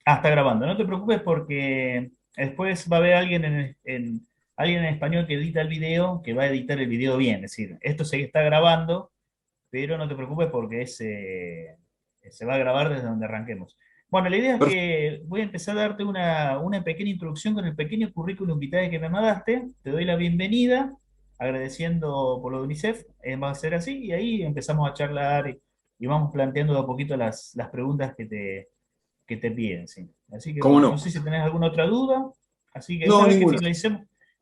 Ah, está grabando. No te preocupes porque después va a haber alguien alguien en español que edita el video, que va a editar el video bien. Es decir, esto se está grabando, pero no te preocupes porque se va a grabar desde donde arranquemos. Bueno, la idea es Per- que voy a empezar a darte una pequeña introducción con el pequeño currículum vitae que me mandaste. Te doy la bienvenida, agradeciendo por lo de UNICEF. Va a ser así, y ahí empezamos a charlar y vamos planteando de a poquito las preguntas que te piden, sí. Así que ¿Cómo bueno, no no? sé si tenés alguna otra duda. Así que No, ninguna.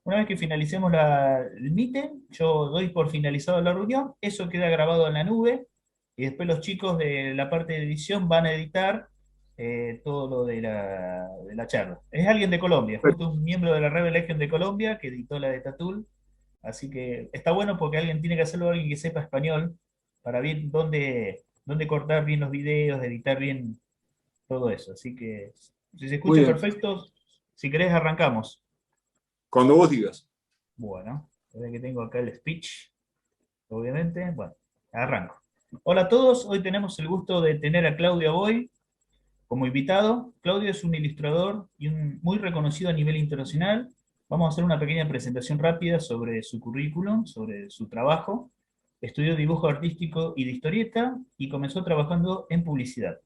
una vez que finalicemos el meeting, yo doy por finalizado la reunión, eso queda grabado en la nube, y después los chicos de la parte de edición van a editar todo lo de de la charla. Es alguien de Colombia, justo un miembro de la Rebel Legion de Colombia que editó la de Tatul, así que está bueno porque alguien tiene que hacerlo, alguien que sepa español, para ver dónde cortar bien los videos, editar bien todo eso. Así que, si se Muy escucha bien. perfecto, si querés arrancamos. Cuando vos digas. Bueno, desde que tengo acá el speech, obviamente, bueno, arranco. Hola a todos, hoy tenemos el gusto de tener a Claudio Boy como invitado. Claudio es un ilustrador y un muy reconocido a nivel internacional. Vamos a hacer una pequeña presentación rápida sobre su currículum, sobre su trabajo. Estudió dibujo artístico y de historieta y comenzó trabajando en publicidad,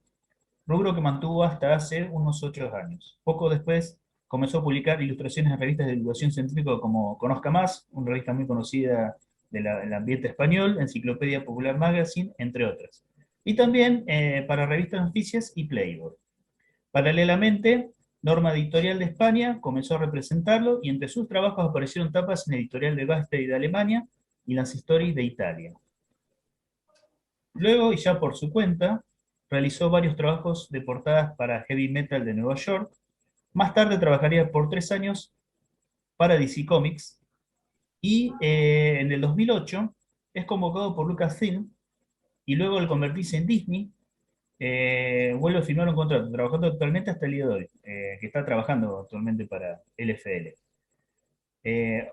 rubro que mantuvo hasta hace unos 8 años. Poco después comenzó a publicar ilustraciones en revistas de divulgación científica como Conozca Más, una revista muy conocida del ambiente español, Enciclopedia Popular Magazine, entre otras. Y también para revistas noticias y Playboy. Paralelamente, Norma Editorial de España comenzó a representarlo, y entre sus trabajos aparecieron tapas en Editorial de Basta y de Alemania y las Stories de Italia. Luego, y ya por su cuenta, realizó varios trabajos de portadas para Heavy Metal de Nueva York. Más tarde trabajaría por 3 años para DC Comics, y en el 2008 es convocado por Lucasfilm, y luego al convertirse en Disney, vuelve a firmar un contrato, trabajando actualmente hasta el día de hoy, que está trabajando actualmente para LFL.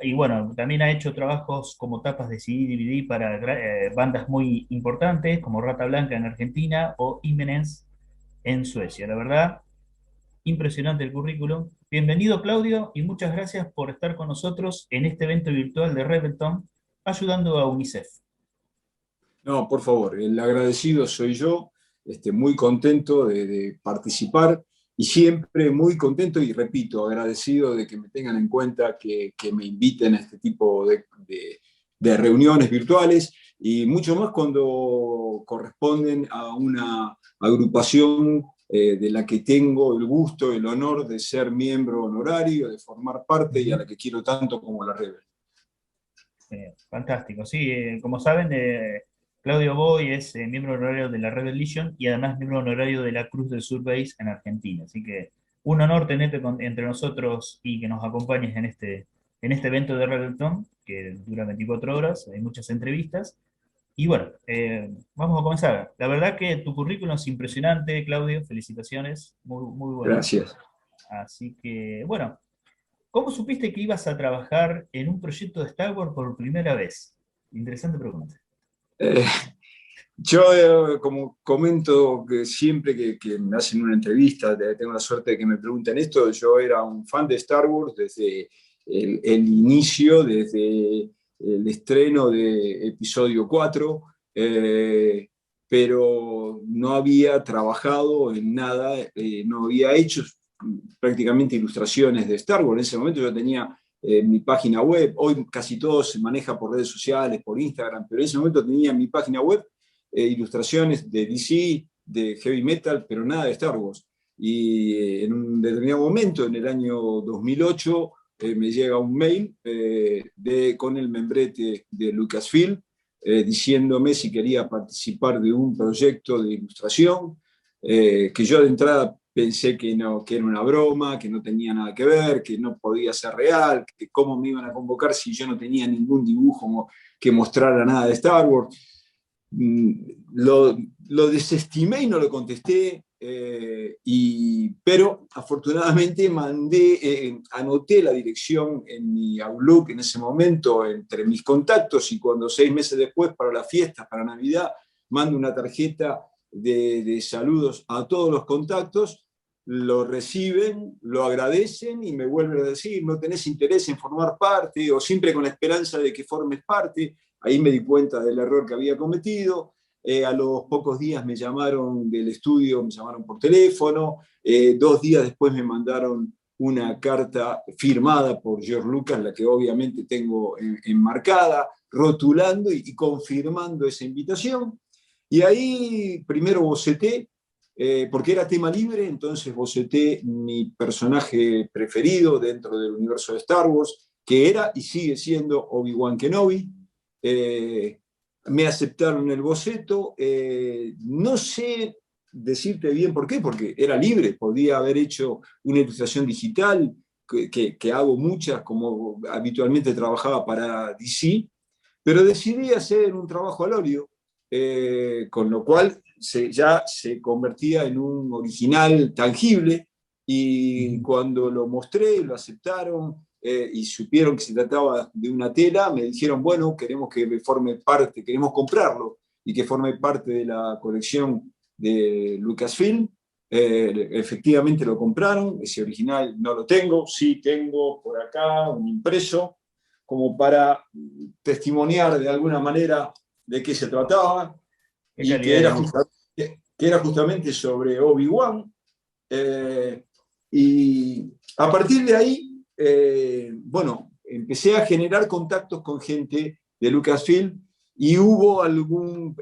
Y bueno, también ha hecho trabajos como tapas de CD y DVD para bandas muy importantes como Rata Blanca en Argentina o Imminence en Suecia. La verdad, impresionante el currículum. Bienvenido, Claudio, y muchas gracias por estar con nosotros en este evento virtual de Rebelton, ayudando a UNICEF. No, por favor, el agradecido soy yo, muy contento de participar y siempre muy contento y repito, agradecido de que me tengan en cuenta, que me inviten a este tipo de reuniones virtuales y mucho más cuando corresponden a una agrupación de la que tengo el gusto, el honor de ser miembro honorario, de formar parte y a Ujú. la que quiero tanto como la Rebel. Fantástico, sí, como saben, Claudio Boy es miembro honorario de la Rebel Legion y además miembro honorario de la Cruz del Sur Base en Argentina. Así que un honor tenerte entre nosotros y que nos acompañes en este evento de Rebelton, que dura 24 horas, hay muchas entrevistas. Y bueno, vamos a comenzar. La verdad que tu currículum es impresionante, Claudio, felicitaciones, muy, muy bueno. Gracias. Así que, bueno, ¿cómo supiste que ibas a trabajar en un proyecto de Star Wars por primera vez? Interesante pregunta. Eh, Yo, como comento que siempre que me hacen una entrevista, tengo la suerte de que me pregunten esto, yo era un fan de Star Wars desde el inicio, desde el estreno de episodio 4, pero no había trabajado en nada, no había hecho prácticamente ilustraciones de Star Wars. En ese momento yo tenía mi página web, hoy casi todo se maneja por redes sociales, por Instagram, pero en ese momento tenía mi página web, ilustraciones de DC, de heavy metal, pero nada de Star Wars. Y en un determinado momento, en el año 2008, me llega un mail con el membrete de Lucasfilm diciéndome si quería participar de un proyecto de ilustración, que yo de entrada pensé que, no, que era una broma, que no tenía nada que ver, que no podía ser real, que cómo me iban a convocar si yo no tenía ningún dibujo que mostrara nada de Star Wars. Mm, lo desestimé y no lo contesté, pero afortunadamente anoté la dirección en mi Outlook en ese momento entre mis contactos y cuando 6 meses después para la fiesta, para Navidad, mando una tarjeta de saludos a todos los contactos lo reciben, lo agradecen y me vuelven a decir, no tenés interés en formar parte, o siempre con la esperanza de que formes parte. Ahí me di cuenta del error que había cometido. A los pocos días me llamaron del estudio, me llamaron por teléfono. 2 días después me mandaron una carta firmada por George Lucas, la que obviamente tengo enmarcada, rotulando y confirmando esa invitación. Y ahí primero boceté, porque era tema libre, entonces boceté mi personaje preferido dentro del universo de Star Wars, que era y sigue siendo Obi-Wan Kenobi. Me aceptaron el boceto, no sé decirte bien por qué, porque era libre, podía haber hecho una ilustración digital, que hago muchas, como habitualmente trabajaba para DC, pero decidí hacer un trabajo al óleo, con lo cual ya se convertía en un original tangible, y cuando lo mostré, lo aceptaron, y supieron que se trataba de una tela, me dijeron, bueno, queremos que forme parte, queremos comprarlo y que forme parte de la colección de Lucasfilm. Efectivamente lo compraron, ese original no lo tengo, sí tengo por acá un impreso, como para testimoniar de alguna manera de qué se trataba, Qué y calidad de dibujo. que era justamente sobre Obi-Wan. Eh, y a partir de ahí, bueno, empecé a generar contactos con gente de Lucasfilm, y hubo algún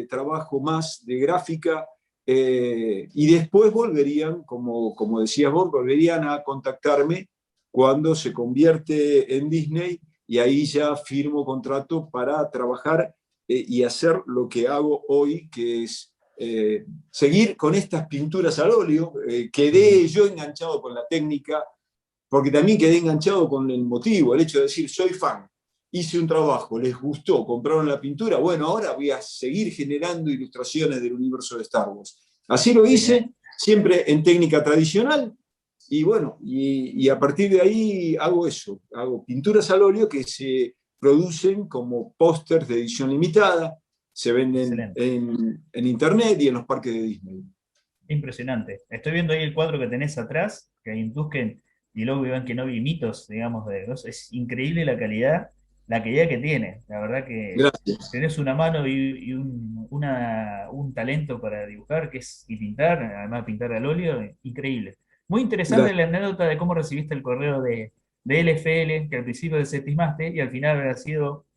trabajo más de gráfica, y después volverían, como decías vos, volverían a contactarme cuando se convierte en Disney, y ahí ya firmo contrato para trabajar y hacer lo que hago hoy, que es seguir con estas pinturas al óleo. Quedé yo enganchado con la técnica, porque también quedé enganchado con el motivo, el hecho de decir, soy fan, hice un trabajo, les gustó, compraron la pintura, bueno, ahora voy a seguir generando ilustraciones del universo de Star Wars. Así lo Genial. hice, siempre en técnica tradicional, y bueno, y a partir de ahí hago eso, hago pinturas al óleo que se producen como pósters de edición limitada, se venden Excelente. en internet y en los parques de Disney. Impresionante. Estoy viendo ahí el cuadro que tenés atrás, que hay en Tusken, y luego Iván que no vi mitos, digamos, de dos. Es increíble la calidad que tiene. La verdad que Gracias. tenés una mano y un talento para dibujar y pintar, además pintar al óleo, increíble. Muy interesante Gracias. la anécdota de cómo recibiste el correo de LFL, que al principio desestimaste y al final habrá sido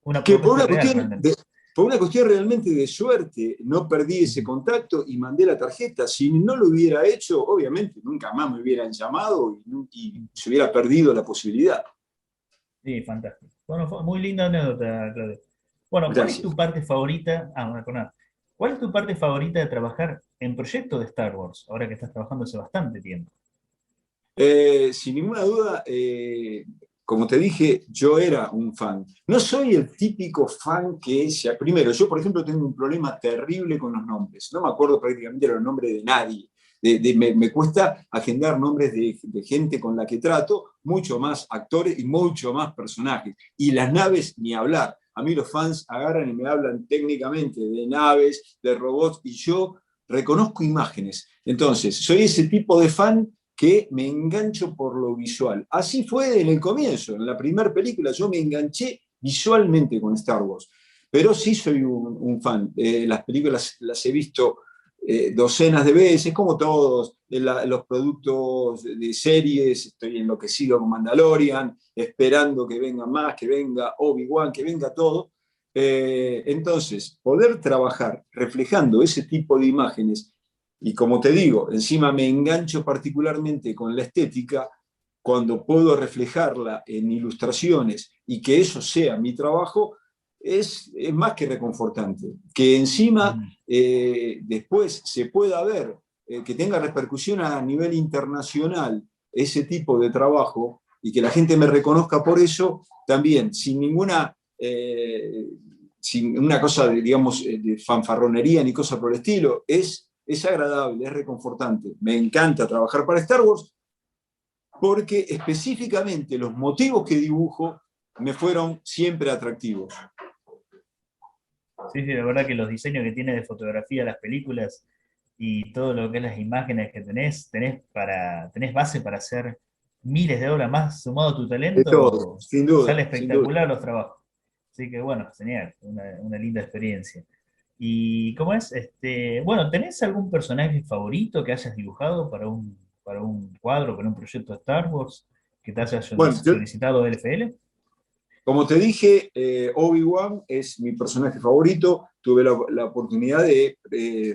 una Que propuesta real realmente. por una cuestión realmente de suerte, no perdí ese contacto y mandé la tarjeta. Si no lo hubiera hecho, obviamente nunca más me hubieran llamado, y se hubiera perdido la posibilidad. Sí, fantástico. Bueno, fue muy linda anécdota, Claudio. Bueno, ¿cuál es Gracias. tu parte favorita? Ah, me acordaba. ¿Cuál es tu parte favorita de trabajar en proyectos de Star Wars, ahora que estás trabajando hace bastante tiempo? Sin ninguna duda, como te dije, yo era un fan. No soy el típico fan que sea. Primero, yo, por ejemplo, tengo un problema terrible con los nombres. No me acuerdo prácticamente los nombres de nadie. Me cuesta agendar nombres de gente con la que trato, mucho más actores y mucho más personajes. Y las naves, ni hablar. A mí los fans agarran y me hablan técnicamente de naves, de robots, y yo reconozco imágenes. Entonces, soy ese tipo de fan que me engancho por lo visual. Así fue en el comienzo, en la primera película yo me enganché visualmente con Star Wars, pero sí soy un fan. Las películas las he visto docenas de veces, como todos los productos de series. Estoy enloquecido con Mandalorian, esperando que venga más, que venga Obi-Wan, que venga todo. Entonces, poder trabajar reflejando ese tipo de imágenes, y como te digo, encima me engancho particularmente con la estética, cuando puedo reflejarla en ilustraciones y que eso sea mi trabajo, es más que reconfortante. Que encima Mm. después se pueda ver, que tenga repercusión a nivel internacional ese tipo de trabajo, y que la gente me reconozca por eso, también, sin una cosa, digamos, de fanfarronería ni cosa por el estilo, es agradable, es reconfortante. Me encanta trabajar para Star Wars, porque específicamente los motivos que dibujo me fueron siempre atractivos. Sí, sí, la verdad que los diseños que tiene de fotografía las películas y todo lo que es las imágenes que tenés base para hacer miles de obras más, sumado a tu De todo, talento, sin sale duda, sin duda. espectacular los trabajos. Así que bueno, genial, una linda experiencia. ¿Y cómo es? Bueno, ¿tenés algún personaje favorito que hayas dibujado para un cuadro, para un proyecto de Star Wars que te haya Bueno, solicitado LFL? como te dije, Obi-Wan es mi personaje favorito. Tuve la oportunidad de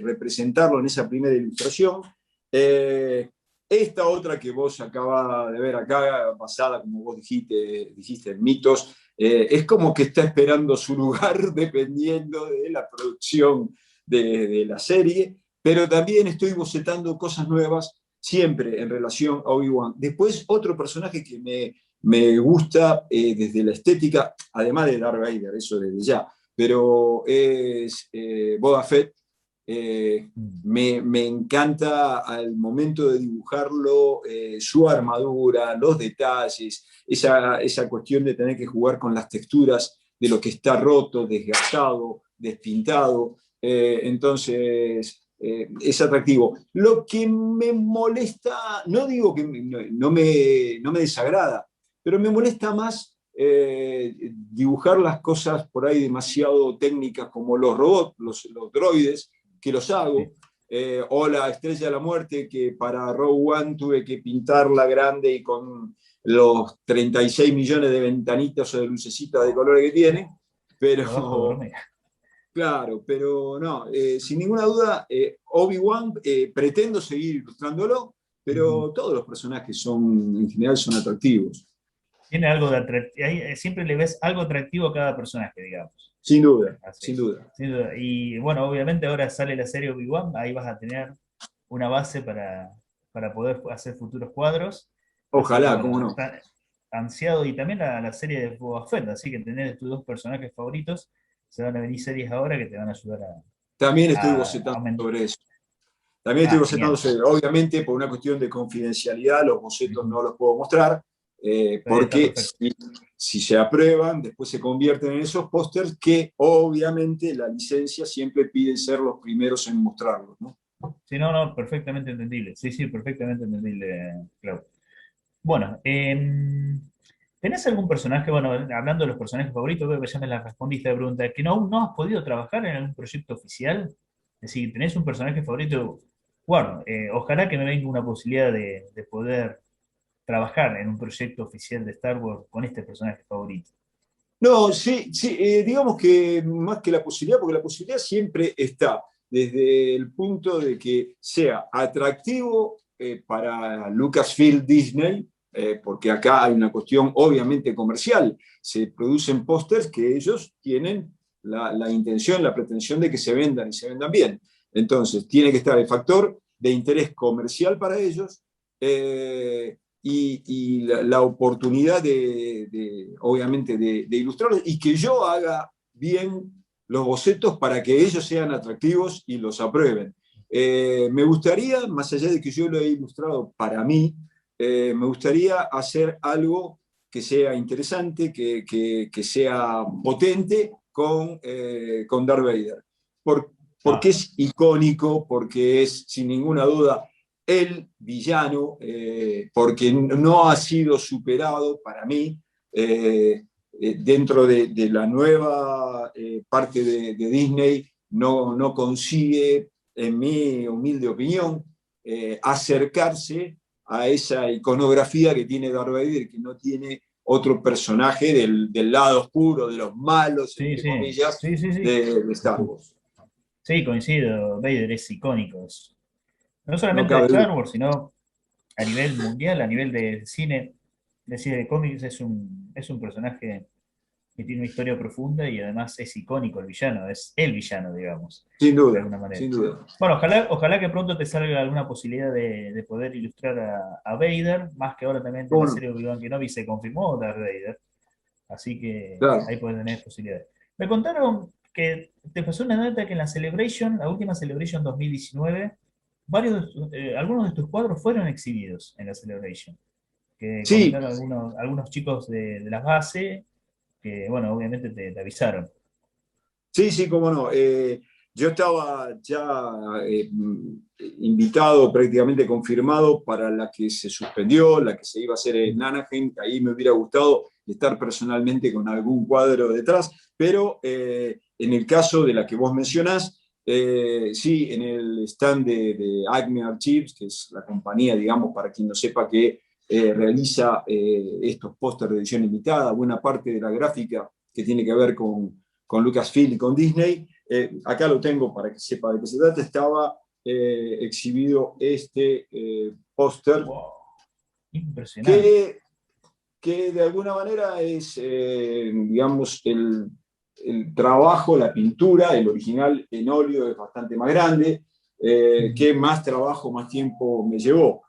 representarlo en esa primera ilustración. Eh, Esta otra que vos acabas de ver acá, basada, como vos dijiste en mitos, es como que está esperando su lugar dependiendo de la producción de la serie, pero también estoy bocetando cosas nuevas siempre en relación a Obi-Wan. Después, otro personaje que me gusta desde la estética, además de Darth Vader, eso desde ya, pero es Boba Fett. eh, Mm. me encanta al momento de dibujarlo, su armadura, los detalles, esa cuestión de tener que jugar con las texturas de lo que está roto, desgastado, despintado. Entonces, es atractivo. Lo que me molesta, no digo que no me desagrada, pero me molesta más dibujar las cosas por ahí demasiado técnicas como los robots, los droides, que los Sí. hago, o la Estrella de la Muerte, que para Rogue One tuve que pintarla grande y con los 36 millones de ventanitas o de lucecitas de colores que tiene, Trabajo de pero hormiga. claro, pero no, sin ninguna duda, Obi-Wan pretendo seguir ilustrándolo, Ujú. pero todos los personajes en general son atractivos, Tiene algo de atractivo, siempre le ves algo atractivo a cada personaje, digamos. sin duda, Así, sin duda. sin duda. Y bueno, obviamente ahora sale la serie Obi-Wan, ahí vas a tener una base para poder hacer futuros cuadros. Así que Ojalá, cómo bueno, no. está ansiado y también la serie de Boba Fett, así que tener tus dos personajes favoritos, se van a venir series ahora que te van a ayudar También estoy a bocetando aumentar. sobre eso. También estoy Ah, bocetando genial. sobre, obviamente, por una cuestión de confidencialidad, los bocetos Ujú. no los puedo mostrar, Está porque perfecto. si se aprueban, después se convierten en esos pósters que obviamente la licencia siempre pide ser los primeros en mostrarlos, ¿no? Sí, no, no, perfectamente entendible. Sí, sí, perfectamente entendible, Clau. Bueno, ¿tenés algún personaje, bueno, hablando de los personajes favoritos, veo que ya me la respondiste la pregunta, que aún no has podido trabajar en algún proyecto oficial? Es decir, ¿tenés un personaje favorito? Bueno, ojalá que me venga una posibilidad de poder trabajar en un proyecto oficial de Star Wars con este personaje favorito. No, sí, sí, digamos que más que la posibilidad, porque la posibilidad siempre está, desde el punto de que sea atractivo para Lucasfilm Disney, porque acá hay una cuestión obviamente comercial. Se producen pósters que ellos tienen la intención, la pretensión de que se vendan y se vendan bien. Entonces, tiene que estar el factor de interés comercial para ellos. Y la oportunidad obviamente, de ilustrarlos y que yo haga bien los bocetos para que ellos sean atractivos y los aprueben. Me gustaría, más allá de que yo lo he ilustrado para mí, me gustaría hacer algo que sea interesante, que sea potente con Darth Vader. Por, porque Ah, es icónico, porque es sin ninguna duda el villano, porque no ha sido superado para mí dentro de la nueva parte de Disney, no consigue, en mi humilde opinión, acercarse a esa iconografía que tiene Darth Vader, que no tiene otro personaje del lado oscuro, de los malos, sí, entre sí, comillas, sí, sí, sí. de Star Wars. Sí, coincido, Vader es icónico. No No solamente de cabe Star duda. Wars, sino a nivel mundial, a nivel de cine de cómics, es un personaje que tiene una historia profunda y además es icónico el villano, es el villano, digamos, Sin de duda, alguna manera. sin duda. Bueno, ojalá que pronto te salga alguna posibilidad de poder ilustrar a Vader, más que ahora también de la Bueno, serie Obi-Wan Kenobi se confirmó Darth Vader, así que claro. ahí puedes tener posibilidades. Me contaron que te pasó una nota que en la Celebration, la última Celebration 2019, algunos de tus cuadros fueron exhibidos en la Celebration, que Sí, comentaron algunos chicos de la base que, bueno, obviamente te avisaron. sí, sí, cómo no. Yo estaba ya invitado, prácticamente confirmado, para la que se suspendió, la que se iba a hacer en Anaheim. Ahí me hubiera gustado estar personalmente con algún cuadro detrás, pero en el caso de la que vos mencionás, sí, en el stand de Acme Archives, que es la compañía, digamos, para quien no sepa, que realiza estos pósters de edición limitada, buena parte de la gráfica que tiene que ver con Lucasfilm y con Disney. Acá lo tengo para que sepa de qué se trata. Estaba exhibido este póster Wow, impresionante. que, que de alguna manera es, digamos, el trabajo, la pintura, el original en óleo es bastante más grande, que más trabajo, más tiempo me llevó.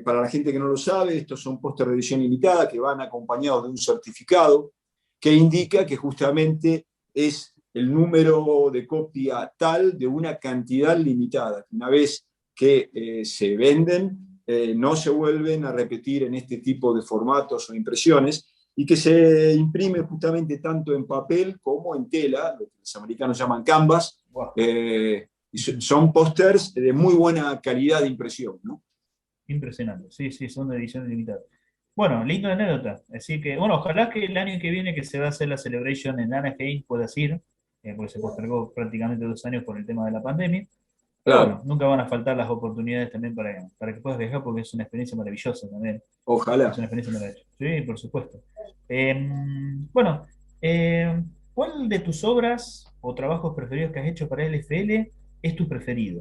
Para la gente que no lo sabe, estos son pósteres de edición limitada que van acompañados de un certificado que indica que justamente es el número de copia tal de una cantidad limitada. Una vez que se venden, no se vuelven a repetir en este tipo de formatos o impresiones, y que se imprime justamente tanto en papel como en tela, lo que los americanos llaman canvas. Wow. Y son pósters de muy buena calidad de impresión, ¿no? Impresionante. Sí, sí, son de edición limitada. Bueno, linda anécdota. Así que, bueno, ojalá que el año que viene que se va a hacer la Celebration en Anaheim puedas ir, porque se postergó prácticamente 2 años por el tema de la pandemia. Pero Claro, bueno, nunca van a faltar las oportunidades también para que puedas viajar porque es una experiencia maravillosa también. Es ojalá. una experiencia maravillosa. Sí, por supuesto. Bueno, ¿cuál de tus obras o trabajos preferidos que has hecho para LFL es tu preferido?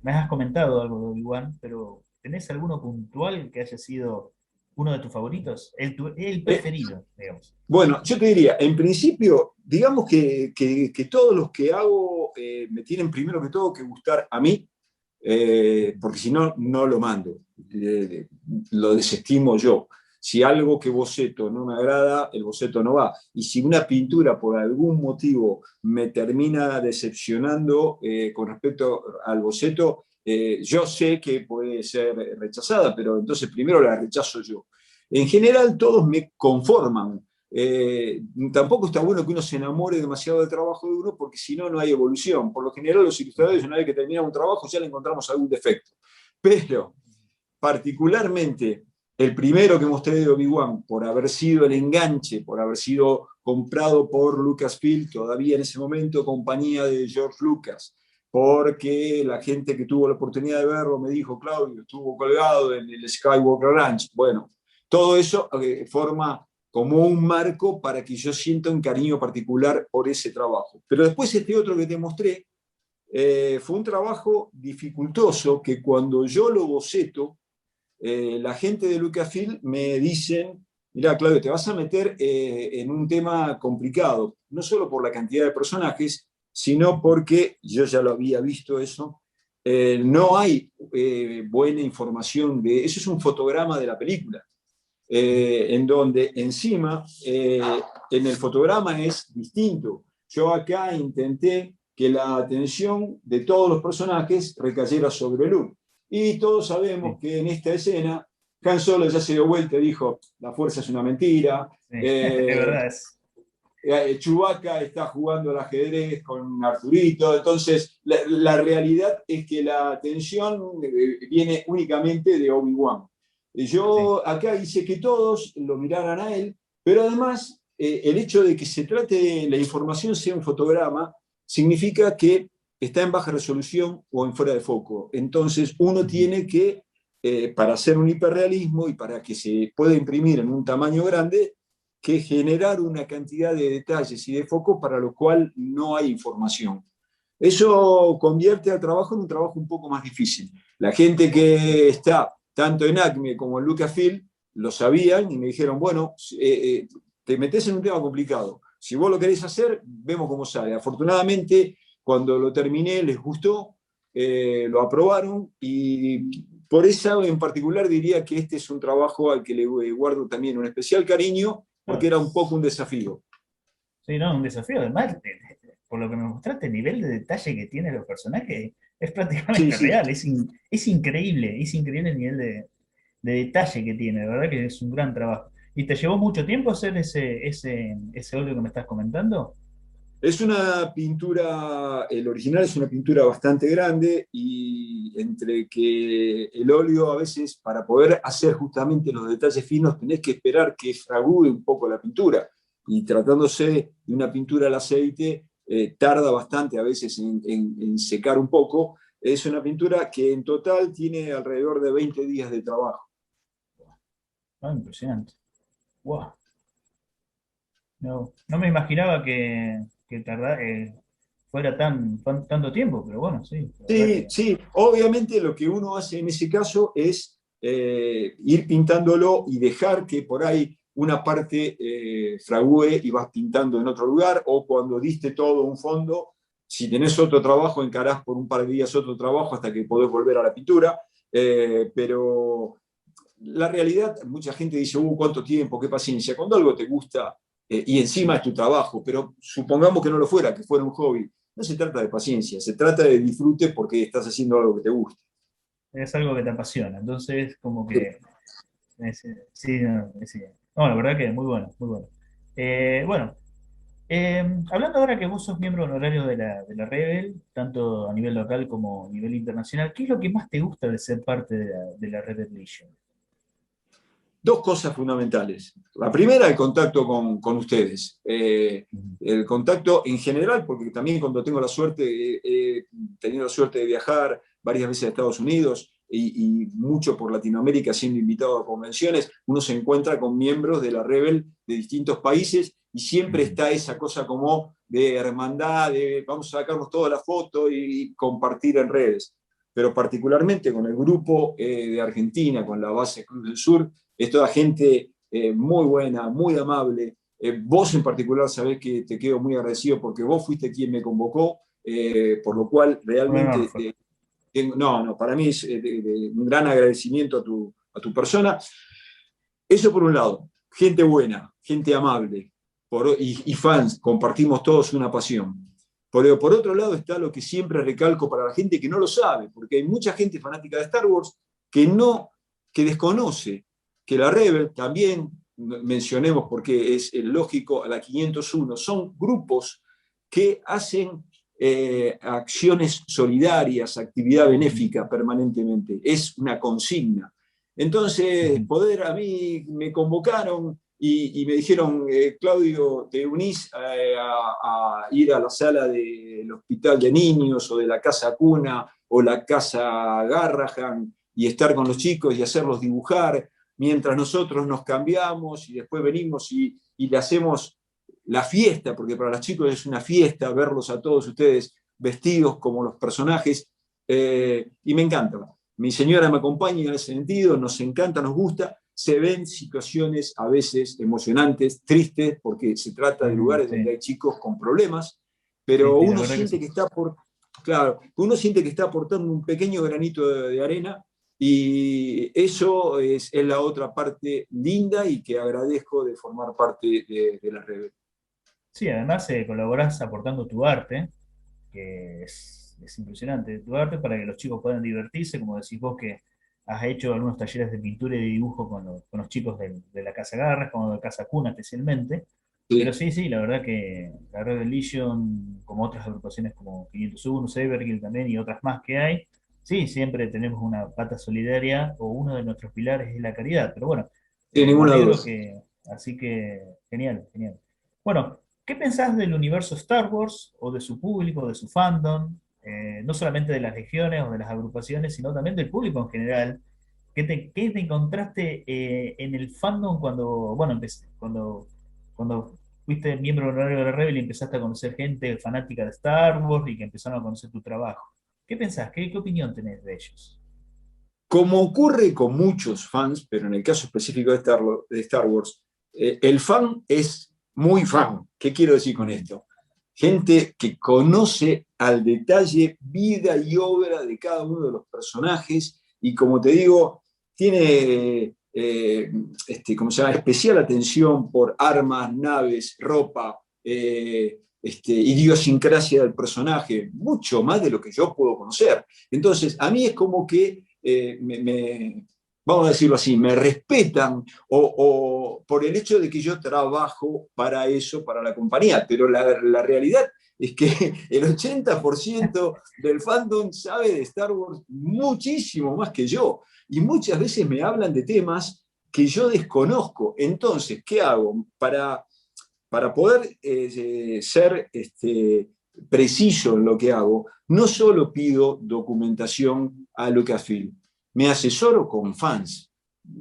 Me has comentado algo de Obi-Wan, pero ¿tenés alguno puntual que haya sido uno de tus favoritos? El Eh, preferido, digamos. bueno, yo te diría, en principio, digamos que todos los que hago me tienen primero que todo que gustar a mí, porque si no, no lo mando, lo desestimo yo. Si algo que boceto no me agrada, el boceto no va. Y si una pintura por algún motivo me termina decepcionando con respecto al boceto, yo sé que puede ser rechazada, pero entonces primero la rechazo yo. En general, todos me conforman. Tampoco está bueno que uno se enamore demasiado del trabajo de uno, porque si no, no hay evolución. Por lo general, los ilustradores, una vez que terminamos un trabajo, ya le encontramos algún defecto. Pero, particularmente, el primero que mostré de Obi-Wan, por haber sido el enganche, por haber sido comprado por Lucasfilm, todavía en ese momento compañía de George Lucas, porque la gente que tuvo la oportunidad de verlo me dijo: Claudio, estuvo colgado en el Skywalker Ranch. Bueno, todo eso forma como un marco para que yo sienta un cariño particular por ese trabajo. Pero después este otro que te mostré fue un trabajo dificultoso que cuando yo lo boceto, la gente de Lucasfilm me dicen: mira, Claudio, te vas a meter en un tema complicado, no solo por la cantidad de personajes, sino porque, yo ya lo había visto eso, no hay buena información de eso. Es un fotograma de la película, en donde encima en el fotograma es distinto. Yo acá intenté que la atención de todos los personajes recayera sobre Luke. Y todos sabemos Sí, que en esta escena Han Solo ya se dio vuelta y dijo: la fuerza es una mentira. sí, es verdad. Chewbacca está jugando al ajedrez con Arturito. Entonces, la realidad es que la atención viene únicamente de Obi-Wan. Sí, Yo acá hice que todos lo miraran a él, pero además el hecho de que se trate de la información sea un fotograma significa que está en baja resolución o en fuera de foco. Entonces uno tiene que, para hacer un hiperrealismo y para que se pueda imprimir en un tamaño grande, que generar una cantidad de detalles y de focos para lo cual no hay información. Eso convierte al trabajo en un trabajo un poco más difícil. La gente que está tanto en Acme como en Lucasfilm lo sabían y me dijeron: bueno, te metes en un tema complicado. Si vos lo querés hacer, vemos cómo sale. Afortunadamente, cuando lo terminé, les gustó, lo aprobaron, y por eso en particular diría que este es un trabajo al que le guardo también un especial cariño, porque no, era un poco un desafío. sí, no, un desafío. Además, por lo que me mostraste, el nivel de detalle que tienen los personajes es Sí, prácticamente sí. real. Es increíble el nivel de detalle que tiene. De verdad que es un gran trabajo. ¿Y te llevó mucho tiempo hacer ese óleo que me estás comentando? Es una pintura, el original es una pintura bastante grande y entre que el óleo a veces para poder hacer justamente los detalles finos tenés que esperar que fragúe un poco la pintura y tratándose de una pintura al aceite tarda bastante a veces en secar un poco. Es una pintura que en total tiene alrededor de 20 días de trabajo. Ah, impresionante. Wow. No, no me imaginaba que fuera tanto tiempo, pero bueno, sí, la verdad Sí, que sí, obviamente lo que uno hace en ese caso es ir pintándolo y dejar que por ahí una parte fragúe y vas pintando en otro lugar, o cuando diste todo un fondo, si tenés otro trabajo, encarás por un par de días otro trabajo hasta que podés volver a la pintura, pero la realidad, mucha gente dice, ¿cuánto tiempo? ¿Qué paciencia? Cuando algo te gusta y encima es tu trabajo, pero supongamos que no lo fuera, que fuera un hobby, no se trata de paciencia, se trata de disfrute porque estás haciendo algo que te gusta. es algo que te apasiona. Entonces, como que, sí, no, sí. No, la verdad que muy bueno, muy bueno. Bueno, hablando ahora que vos sos miembro honorario de la Rebel, tanto a nivel local como a nivel internacional, ¿qué es lo que más te gusta de ser parte de la Rebel Legion? Dos cosas fundamentales. La primera, el contacto con ustedes. Ujú. El contacto en general, porque también cuando tengo la suerte, he tenido la suerte de viajar varias veces a Estados Unidos y mucho por Latinoamérica siendo invitado a convenciones, uno se encuentra con miembros de la Rebel de distintos países y siempre Ujú. está esa cosa como de hermandad, de vamos a sacarnos toda la foto y compartir en redes. Pero particularmente con el grupo de Argentina, con la base Cruz del Sur, es toda gente muy buena, muy amable. Vos en particular sabés que te quedo muy agradecido porque vos fuiste quien me convocó, por lo cual Un honor realmente, fue. no, para mí es un gran agradecimiento a tu persona. Eso por un lado, gente buena, gente amable y fans, compartimos todos una pasión. Por otro lado está lo que siempre recalco para la gente que no lo sabe, porque hay mucha gente fanática de Star Wars que no, que desconoce que la Rebel también, mencionemos porque es lógico, a la 501, son grupos que hacen acciones solidarias, actividad Ujú. benéfica permanentemente. Es una consigna. Entonces, Ujú. a mí me convocaron y me dijeron, Claudio, ¿te unís a ir a la sala del hospital de niños o de la casa cuna o la casa Garrahan y estar con los chicos y hacerlos dibujar mientras nosotros nos cambiamos y después venimos y le hacemos la fiesta, porque para los chicos es una fiesta verlos a todos ustedes vestidos como los personajes, y me encanta. Mi señora me acompaña en ese sentido, nos encanta, nos gusta, se ven situaciones a veces emocionantes, tristes, porque se trata de Ujú. lugares donde Sí, hay chicos con problemas, sí, pero sí, la uno verdad que siente sí. que está claro, uno siente que está aportando un pequeño granito de arena y eso es la otra parte linda y que agradezco de formar parte de la red. Sí, además colaborás aportando tu arte, que es impresionante, tu arte para que los chicos puedan divertirse, como decís vos que has hecho algunos talleres de pintura y de dibujo con los chicos de la Casa Garras, como de Casa Cuna especialmente. Pero Sí, sí, sí, la verdad que la Red Legion, como otras agrupaciones como 501, Everkill también y otras más que hay, sí, siempre tenemos una pata solidaria o uno de nuestros pilares es la caridad. Pero bueno, sin me ninguna duda. alegro así que, genial, genial. Bueno, ¿qué pensás del universo Star Wars o de su público, de su fandom? No solamente de las legiones o de las agrupaciones, sino también del público en general. ¿Qué te encontraste en el fandom cuando, bueno, cuando fuiste miembro honorario de la Rebel y empezaste a conocer gente fanática de Star Wars y que empezaron a conocer tu trabajo? ¿Qué pensás? ¿Qué opinión tenés de ellos? Como ocurre con muchos fans, pero en el caso específico de Star Wars, el fan es muy fan. ¿Qué quiero decir con Ujú. esto? Gente que conoce al detalle vida y obra de cada uno de los personajes y como te digo, tiene ¿cómo se llama? Especial atención por armas, naves, ropa, idiosincrasia del personaje, mucho más de lo que yo puedo conocer. Entonces, a mí es como que vamos a decirlo así, me respetan o por el hecho de que yo trabajo para eso, para la compañía, pero la realidad es que el 80% del fandom sabe de Star Wars muchísimo más que yo. Y muchas veces me hablan de temas que yo desconozco. Entonces, ¿qué hago? Para poder ser preciso en lo que hago, no solo pido documentación a Lucasfilm, me asesoro con fans.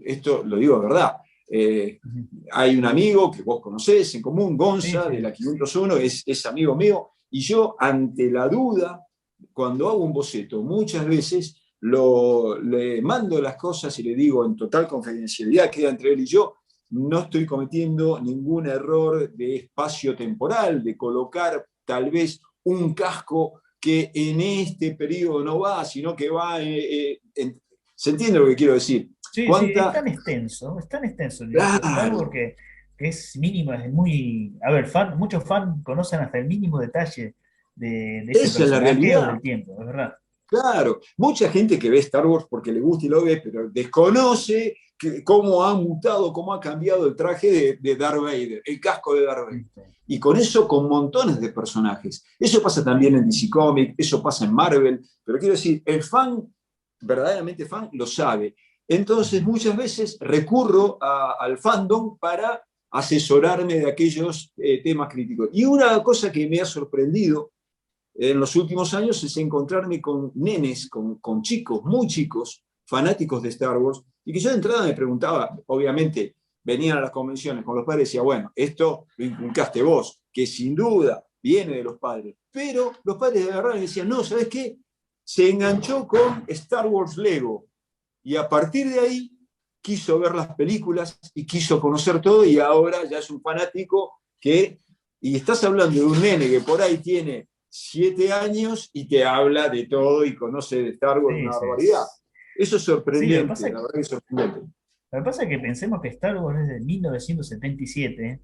Esto lo digo de verdad. Hay un amigo que vos conocés en común, Sí, Gonza, de sí. la 501, es amigo mío, y yo ante la duda, cuando hago un boceto, muchas veces le mando las cosas y le digo en total confidencialidad, queda entre él y yo, no estoy cometiendo ningún error de espacio temporal, de colocar tal vez un casco que en este periodo no va, sino que va... ¿Se entiende lo que quiero decir? Sí, sí, ¿Cuánta? es tan extenso el universo de Star Wars Claro, que es mínimo, es muy... A ver, muchos fans conocen hasta el mínimo detalle de ese esa es la personaje o realidad. del tiempo, es verdad. Claro, mucha gente que ve Star Wars porque le gusta y lo ve, pero desconoce cómo ha mutado, cómo ha cambiado el traje de Darth Vader, el casco de Darth Vader. Sí, Y con eso, con montones de personajes. Eso pasa también en DC Comics, eso pasa en Marvel, pero quiero decir, el fan, verdaderamente fan, lo sabe. Entonces, muchas veces recurro al fandom para asesorarme de aquellos temas críticos. Y una cosa que me ha sorprendido en los últimos años es encontrarme con nenes, con chicos, muy chicos, fanáticos de Star Wars, y que yo de entrada me preguntaba, obviamente, venían a las convenciones con los padres y decía, bueno, esto lo inculcaste vos, que sin duda viene de los padres, pero los padres de agarraron y decían, no, ¿sabes qué? Se enganchó con Star Wars Lego, y a partir de ahí quiso ver las películas y quiso conocer todo, y ahora ya es un fanático que, y estás hablando de un nene que por ahí tiene 7 años y te habla de todo y conoce de Star Wars sí, una sí. barbaridad. Eso es Sí, lo que sorprendente, pasa, la verdad que es sorprendente. lo que pasa es que pensemos que Star Wars es de 1977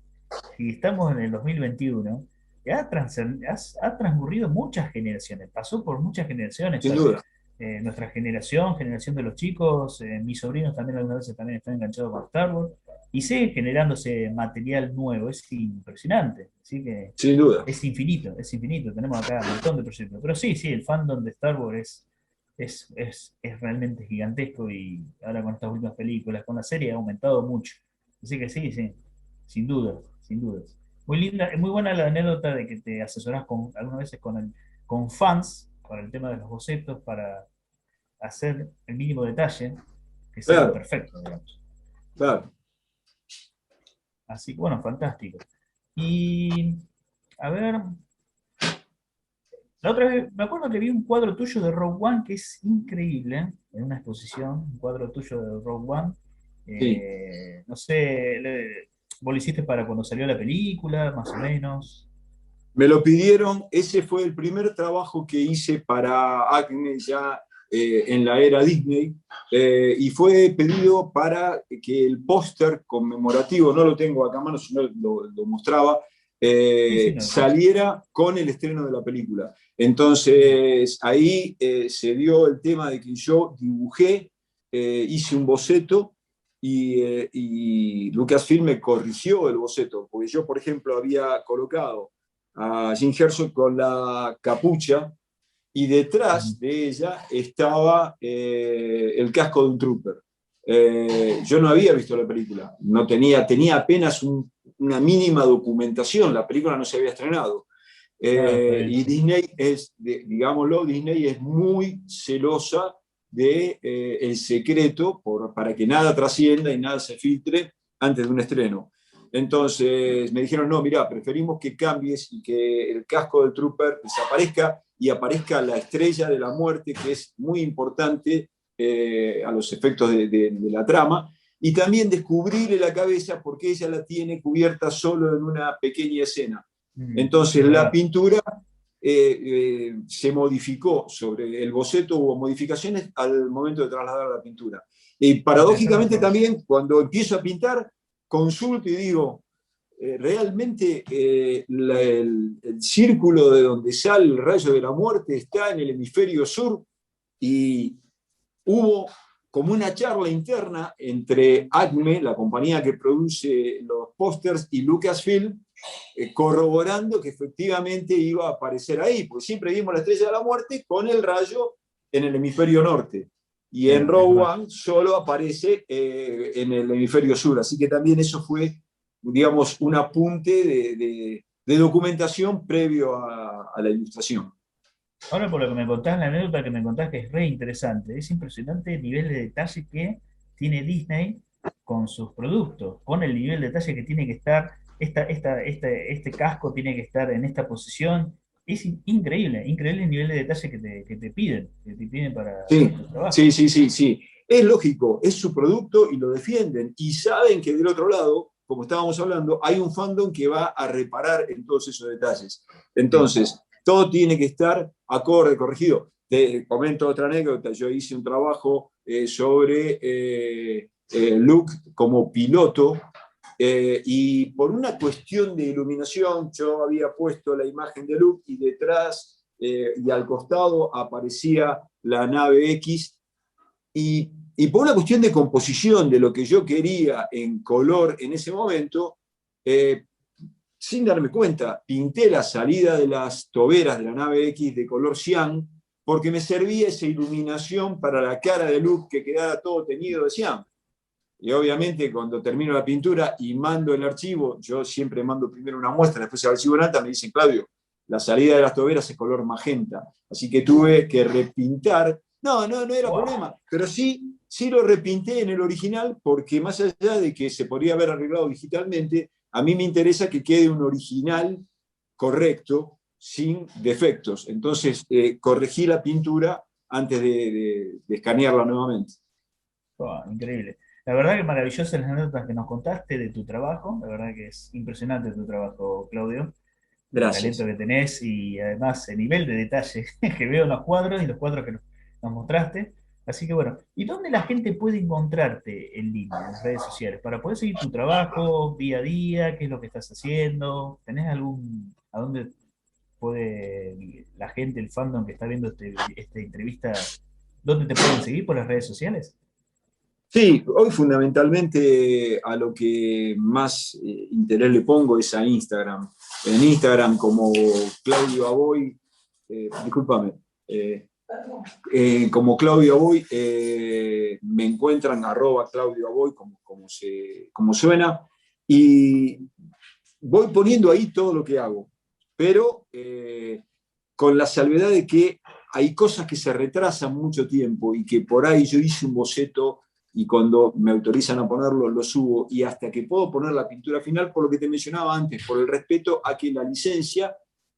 y estamos en el 2021. Y ha transcurrido muchas generaciones, pasó por muchas generaciones. Sin duda, Nuestra generación, generación de los chicos, mis sobrinos también algunas veces también están enganchados con Star Wars y sigue generándose material nuevo, es impresionante. Así que sin duda. es infinito. Tenemos acá un montón de proyectos. Pero sí, sí, el fandom de Star Wars es realmente gigantesco y ahora con estas últimas películas, con la serie ha aumentado mucho. Así que sí, sí, sin duda, sin dudas. Muy linda, es muy buena la anécdota de que te asesorás algunas veces con fans para el tema de los bocetos, para hacer el mínimo detalle que sea Claro, perfecto, digamos. claro. Así que bueno, fantástico. Y a ver, la otra vez, me acuerdo que vi un cuadro tuyo de Rogue One que es increíble, ¿eh? En una exposición, un cuadro tuyo de Rogue One. Sí. No sé, vos lo hiciste para cuando salió la película, más o menos. Me lo pidieron, ese fue el primer trabajo que hice para Acme ya en la era Disney, y fue pedido para que el póster conmemorativo, no lo tengo acá a mano, sino lo mostraba, Sí, sí, no, no. saliera con el estreno de la película. Entonces ahí se dio el tema de que yo dibujé, hice un boceto y Lucasfilm me corrigió el boceto, porque yo, por ejemplo, había colocado a Jim Herzog con la capucha y detrás de ella estaba el casco de un trooper. Yo no había visto la película, no tenía apenas una mínima documentación, la película no se había estrenado. Claro, está bien. Y Disney es, digámoslo, Disney es muy celosa de el secreto para que nada trascienda y nada se filtre antes de un estreno. Entonces me dijeron, no, mira, preferimos que cambies y que el casco del trooper desaparezca y aparezca la estrella de la muerte, que es muy importante a los efectos de la trama, y también descubrirle la cabeza porque ella la tiene cubierta solo en una pequeña escena. Entonces Es la verdad. pintura se modificó sobre el boceto, hubo modificaciones al momento de trasladar la pintura. Y Estaba pensando paradójicamente por... también, cuando empiezo a pintar, consulto y digo, realmente el círculo de donde sale el rayo de la muerte está en el hemisferio sur, y hubo como una charla interna entre Acme, la compañía que produce los pósters, y Lucasfilm, corroborando que efectivamente iba a aparecer ahí, porque siempre vimos la estrella de la muerte con el rayo en el hemisferio norte. Y en Claro, Rogue One solo aparece en el hemisferio sur. Así que también eso fue, digamos, un apunte de documentación previo a la ilustración. ahora por lo que me contás, la anécdota que me contás que es re interesante, es impresionante el nivel de detalle que tiene Disney con sus productos, con el nivel de detalle que tiene que estar, este casco tiene que estar en esta posición. Es increíble, increíble el nivel de detalle que te piden para Sí, tu trabajo. sí, sí, sí, sí. Es lógico, es su producto y lo defienden. Y saben que del otro lado, como estábamos hablando, hay un fandom que va a reparar en todos esos detalles. Sí. Entonces, todo tiene que estar acorde, corregido. Te comento otra anécdota. Yo hice un trabajo sobre Luke como piloto y por una cuestión de iluminación yo había puesto la imagen de Luke y detrás y al costado aparecía la nave X y por una cuestión de composición de lo que yo quería en color en ese momento, eh, sin darme cuenta, pinté la salida de las toberas de la nave X de color cian porque me servía esa iluminación para la cara de Luke que quedara todo teñido de cian. Y obviamente cuando termino la pintura y mando el archivo, yo siempre mando primero una muestra, después el archivo en alta, me dicen, Claudio, la salida de las toberas es color magenta. Así que tuve que repintar. No era Wow. problema, pero sí lo repinté en el original porque más allá de que se podría haber arreglado digitalmente, a mí me interesa que quede un original correcto, sin defectos. Entonces corregí la pintura antes de escanearla nuevamente. Wow, increíble. La verdad que maravillosas las anécdotas que nos contaste de tu trabajo. La verdad que es impresionante tu trabajo, Claudio. El talento Gracias. que tenés y además el nivel de detalle que veo en los cuadros y los cuadros que nos mostraste. Así que bueno, ¿y dónde la gente puede encontrarte en línea, en las redes sociales, para poder seguir tu trabajo día a día? ¿Qué es lo que estás haciendo? ¿Tenés a dónde puede la gente, el fandom que está viendo esta entrevista, dónde te pueden seguir por las redes sociales? Sí, hoy fundamentalmente a lo que más interés le pongo es a Instagram. En Instagram como Claudio Aboy, discúlpame, como Claudio Aboy, me encuentran @Claudio Aboy, como suena, y voy poniendo ahí todo lo que hago, pero con la salvedad de que hay cosas que se retrasan mucho tiempo y que por ahí yo hice un boceto y cuando me autorizan a ponerlo lo subo y hasta que puedo poner la pintura final, por lo que te mencionaba antes, por el respeto a que la licencia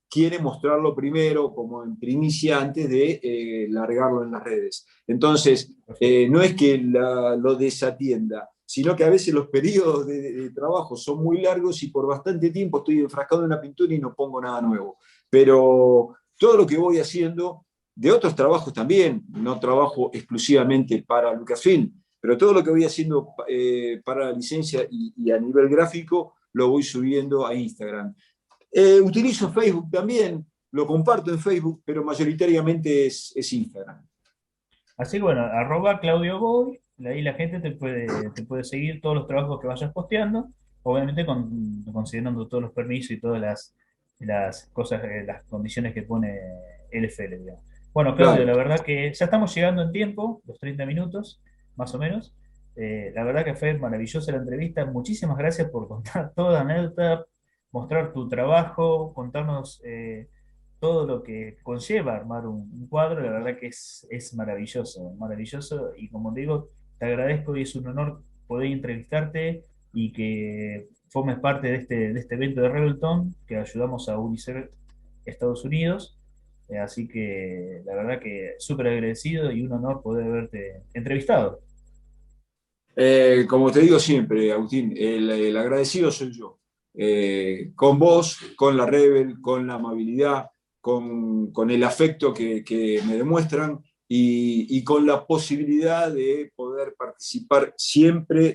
quiere mostrarlo primero como en primicia antes de largarlo en las redes. Entonces, Perfecto. no es que lo desatienda, sino que a veces los periodos de trabajo son muy largos y por bastante tiempo estoy enfrascado en una pintura y no pongo nada nuevo. Pero todo lo que voy haciendo, de otros trabajos también, no trabajo exclusivamente para Lucasfilm, pero todo lo que voy haciendo para la licencia y a nivel gráfico lo voy subiendo a Instagram. Utilizo Facebook también, lo comparto en Facebook, pero mayoritariamente es Instagram. Así que bueno, @Claudio Boy, ahí la gente te puede seguir todos los trabajos que vayas posteando, obviamente considerando todos los permisos y todas las cosas, las condiciones que pone LFL, digamos. Bueno, Claudio, Claro. la verdad que ya estamos llegando en tiempo, los 30 minutos, más o menos. La verdad que fue maravillosa la entrevista. Muchísimas gracias por contar toda la anécdota, mostrar tu trabajo, contarnos todo lo que conlleva armar un cuadro. La verdad que es maravilloso, maravilloso. Y como digo, te agradezco y es un honor poder entrevistarte y que formes parte de este evento de Rebelton que ayudamos a UNICEF Estados Unidos. Así que la verdad que súper agradecido y un honor poder haberte entrevistado. Como te digo siempre, Agustín, el agradecido soy yo. Con vos, con la Rebel, con la amabilidad, con el afecto que me demuestran y con la posibilidad de poder participar siempre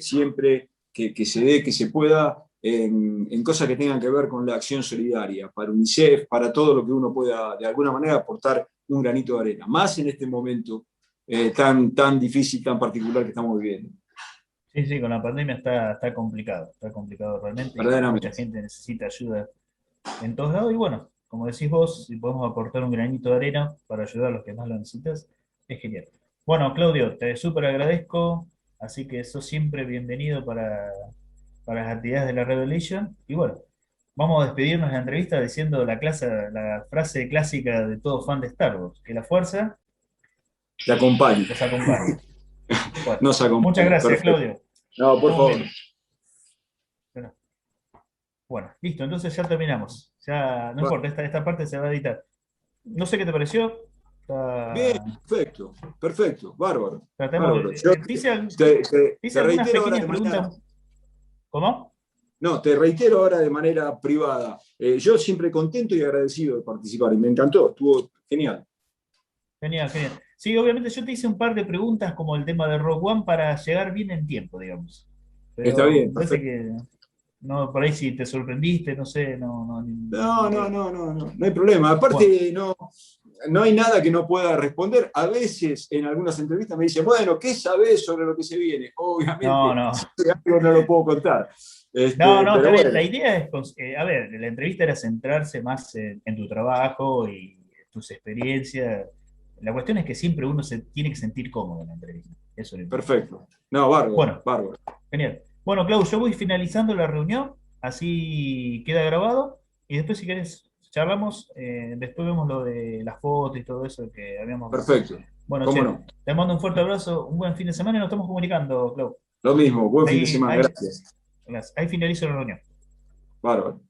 que se dé, que se pueda, en cosas que tengan que ver con la acción solidaria, para UNICEF, para todo lo que uno pueda de alguna manera aportar un granito de arena, más en este momento tan difícil, tan particular que estamos viviendo. Sí, sí, con la pandemia está complicado realmente y mucha verdaderamente. gente necesita ayuda en todos lados. Y bueno, como decís vos, si podemos aportar un granito de arena para ayudar a los que más lo necesitas, es genial. Bueno, Claudio, te súper agradezco, así que sos siempre bienvenido para las actividades de la Revelation. Y bueno, vamos a despedirnos de la entrevista diciendo la frase clásica de todo fan de Star Wars, que la fuerza Te acompaño. los acompañe. Bueno, Nos muchas acompaña. gracias, Perfecto. Claudio. No, Nos por estamos favor. viendo. Bueno, listo, entonces ya terminamos. Ya, no Bueno, importa, esta parte se va a editar. No sé qué te pareció. bien, Está- perfecto, perfecto, bárbaro, Tratemos bárbaro. de. Yo Te hice te algunas reitero ahora pequeñas de manera, preguntas. ¿Cómo? no, te reitero ahora de manera privada. Yo siempre contento y agradecido de participar y me encantó, estuvo genial. Genial, genial. Sí, obviamente yo te hice un par de preguntas como el tema de Rogue One para llegar bien en tiempo, digamos. Está Pero bien, me parece perfecto. que no, por ahí si te sorprendiste, no sé, No, ni no, idea. no, no, no, no hay problema. Bueno, Aparte, no, no hay nada que no pueda responder. A veces en algunas entrevistas me dicen, bueno, ¿qué sabes sobre lo que se viene? no, Obviamente, no. si algo no lo puedo contar. No, no, está Pero bien. La bueno, idea es, a ver, la entrevista era centrarse más en tu trabajo y tus experiencias. La cuestión es que siempre uno se tiene que sentir cómodo en la entrevista. Eso es lo importante. perfecto. No, bárbaro, Bueno, bárbaro. genial. Bueno, Clau, yo voy finalizando la reunión, así queda grabado, y después si querés charlamos, después vemos lo de las fotos y todo eso que habíamos hablado. Perfecto. Bueno, ¿Cómo che, no? te mando un fuerte abrazo, un buen fin de semana y nos estamos comunicando, Clau. Lo mismo, buen fin de Ahí, semana, ahí, gracias. ahí finalizo la reunión. Bárbaro.